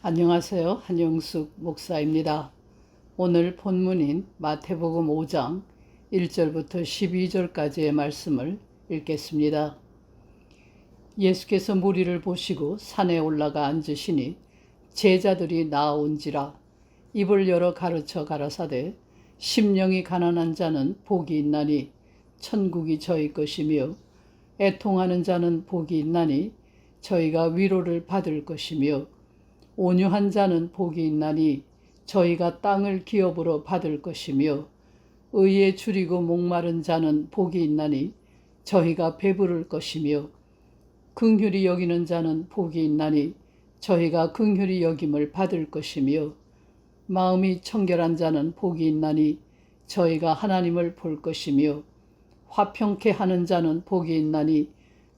안녕하세요. 한영숙 목사입니다. 오늘 본문인 마태복음 5장 1절부터 12절까지의 말씀을 읽겠습니다. 예수께서 무리를 보시고 산에 올라가 앉으시니 제자들이 나아온지라. 입을 열어 가르쳐 가라사대 심령이 가난한 자는 복이 있나니 천국이 저희 것이며, 애통하는 자는 복이 있나니 저희가 위로를 받을 것이며, 온유한 자는 복이 있나니 저희가 땅을 기업으로 받을 것이며, 의에 줄이고 목마른 자는 복이 있나니 저희가 배부를 것이며, 긍휼히 여기는 자는 복이 있나니 저희가 긍휼히 여김을 받을 것이며, 마음이 청결한 자는 복이 있나니 저희가 하나님을 볼 것이며, 화평케 하는 자는 복이 있나니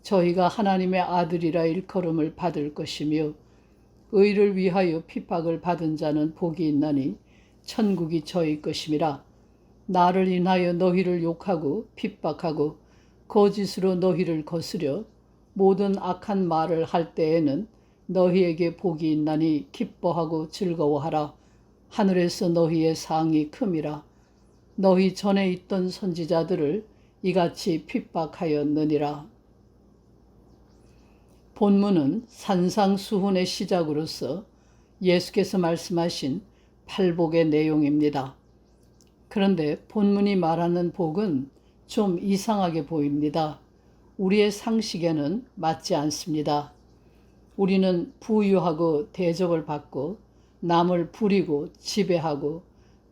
저희가 하나님의 아들이라 일컬음을 받을 것이며, 의를 위하여 핍박을 받은 자는 복이 있나니 천국이 저희 것임이라. 나를 인하여 너희를 욕하고 핍박하고 거짓으로 너희를 거스려 모든 악한 말을 할 때에는 너희에게 복이 있나니 기뻐하고 즐거워하라. 하늘에서 너희의 상이 큼이라. 너희 전에 있던 선지자들을 이같이 핍박하였느니라. 본문은 산상수훈의 시작으로서 예수께서 말씀하신 팔복의 내용입니다. 그런데 본문이 말하는 복은 좀 이상하게 보입니다. 우리의 상식에는 맞지 않습니다. 우리는 부유하고 대접을 받고 남을 부리고 지배하고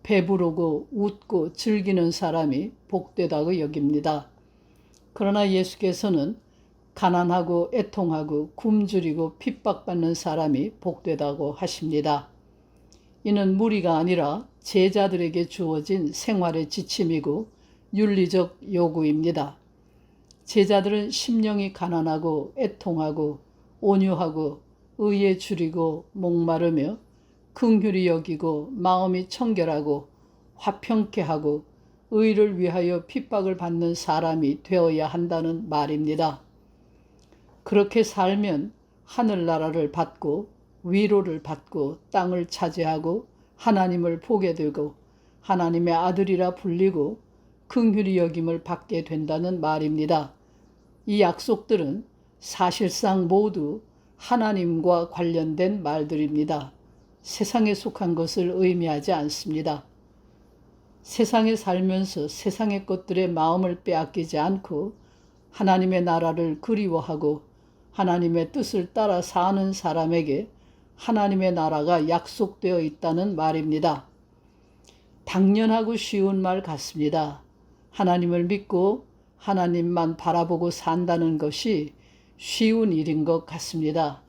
배부르고 웃고 즐기는 사람이 복되다고 여깁니다. 그러나 예수께서는 가난하고 애통하고 굶주리고 핍박받는 사람이 복되다고 하십니다. 이는 무리가 아니라 제자들에게 주어진 생활의 지침이고 윤리적 요구입니다. 제자들은 심령이 가난하고 애통하고 온유하고 의에 줄이고 목마르며 긍휼히 여기고 마음이 청결하고 화평케 하고 의를 위하여 핍박을 받는 사람이 되어야 한다는 말입니다. 그렇게 살면 하늘나라를 받고 위로를 받고 땅을 차지하고 하나님을 보게 되고 하나님의 아들이라 불리고 긍휼히 여김을 받게 된다는 말입니다. 이 약속들은 사실상 모두 하나님과 관련된 말들입니다. 세상에 속한 것을 의미하지 않습니다. 세상에 살면서 세상의 것들에 마음을 빼앗기지 않고 하나님의 나라를 그리워하고 하나님의 뜻을 따라 사는 사람에게 하나님의 나라가 약속되어 있다는 말입니다. 당연하고 쉬운 말 같습니다. 하나님을 믿고 하나님만 바라보고 산다는 것이 쉬운 일인 것 같습니다.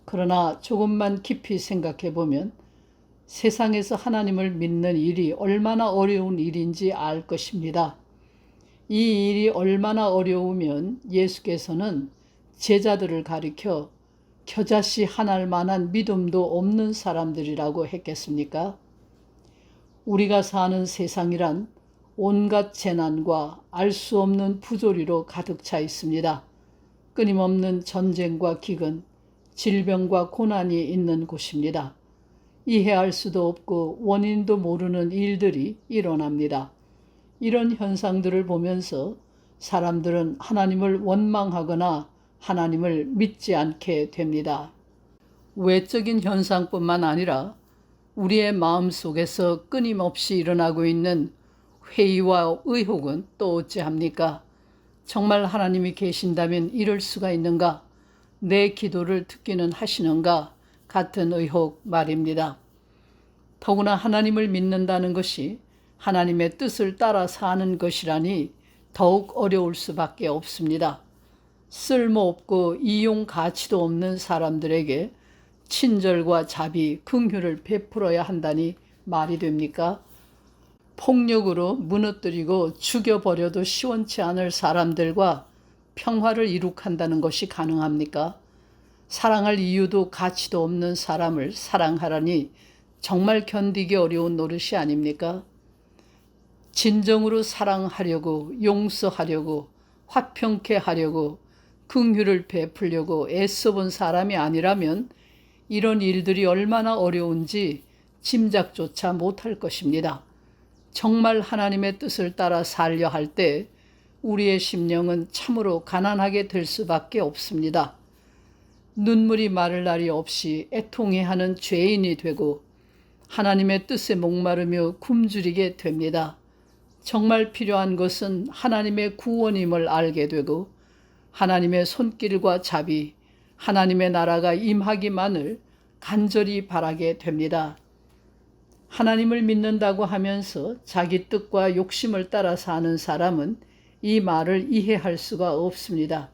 그러나 조금만 깊이 생각해 보면 세상에서 하나님을 믿는 일이 얼마나 어려운 일인지 알 것입니다. 이 일이 얼마나 어려우면 예수께서는 제자들을 가리켜 겨자씨 하나할 만한 믿음도 없는 사람들이라고 했겠습니까? 우리가 사는 세상이란 온갖 재난과 알 수 없는 부조리로 가득 차 있습니다. 끊임없는 전쟁과 기근, 질병과 고난이 있는 곳입니다. 이해할 수도 없고 원인도 모르는 일들이 일어납니다. 이런 현상들을 보면서 사람들은 하나님을 원망하거나 하나님을 믿지 않게 됩니다. 외적인 현상뿐만 아니라 우리의 마음 속에서 끊임없이 일어나고 있는 회의와 의혹은 또 어찌합니까? 정말 하나님이 계신다면 이럴 수가 있는가? 내 기도를 듣기는 하시는가? 같은 의혹 말입니다. 더구나 하나님을 믿는다는 것이 하나님의 뜻을 따라 사는 것이라니 더욱 어려울 수밖에 없습니다. 쓸모없고 이용 가치도 없는 사람들에게 친절과 자비, 긍휼을 베풀어야 한다니 말이 됩니까? 폭력으로 무너뜨리고 죽여버려도 시원치 않을 사람들과 평화를 이룩한다는 것이 가능합니까? 사랑할 이유도 가치도 없는 사람을 사랑하라니 정말 견디기 어려운 노릇이 아닙니까? 진정으로 사랑하려고, 용서하려고, 화평케 하려고, 긍휼을 베풀려고 애써본 사람이 아니라면 이런 일들이 얼마나 어려운지 짐작조차 못할 것입니다. 정말 하나님의 뜻을 따라 살려 할 때 우리의 심령은 참으로 가난하게 될 수밖에 없습니다. 눈물이 마를 날이 없이 애통해하는 죄인이 되고 하나님의 뜻에 목마르며 굶주리게 됩니다. 정말 필요한 것은 하나님의 구원임을 알게 되고 하나님의 손길과 자비, 하나님의 나라가 임하기만을 간절히 바라게 됩니다. 하나님을 믿는다고 하면서 자기 뜻과 욕심을 따라 사는 사람은 이 말을 이해할 수가 없습니다.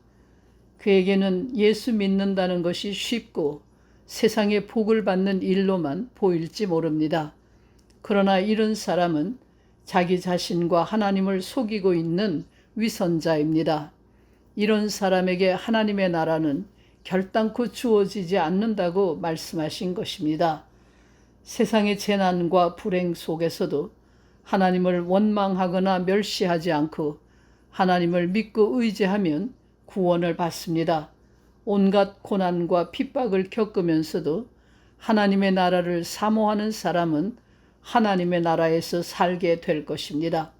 그에게는 예수 믿는다는 것이 쉽고 세상에 복을 받는 일로만 보일지 모릅니다. 그러나 이런 사람은 자기 자신과 하나님을 속이고 있는 위선자입니다. 이런 사람에게 하나님의 나라는 결단코 주어지지 않는다고 말씀하신 것입니다. 세상의 재난과 불행 속에서도 하나님을 원망하거나 멸시하지 않고 하나님을 믿고 의지하면 구원을 받습니다. 온갖 고난과 핍박을 겪으면서도 하나님의 나라를 사모하는 사람은 하나님의 나라에서 살게 될 것입니다.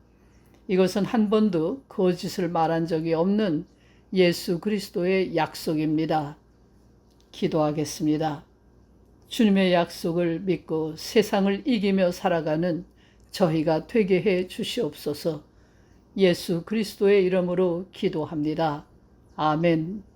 이것은 한 번도 거짓을 말한 적이 없는 예수 그리스도의 약속입니다. 기도하겠습니다. 주님의 약속을 믿고 세상을 이기며 살아가는 저희가 되게 해 주시옵소서. 예수 그리스도의 이름으로 기도합니다. 아멘.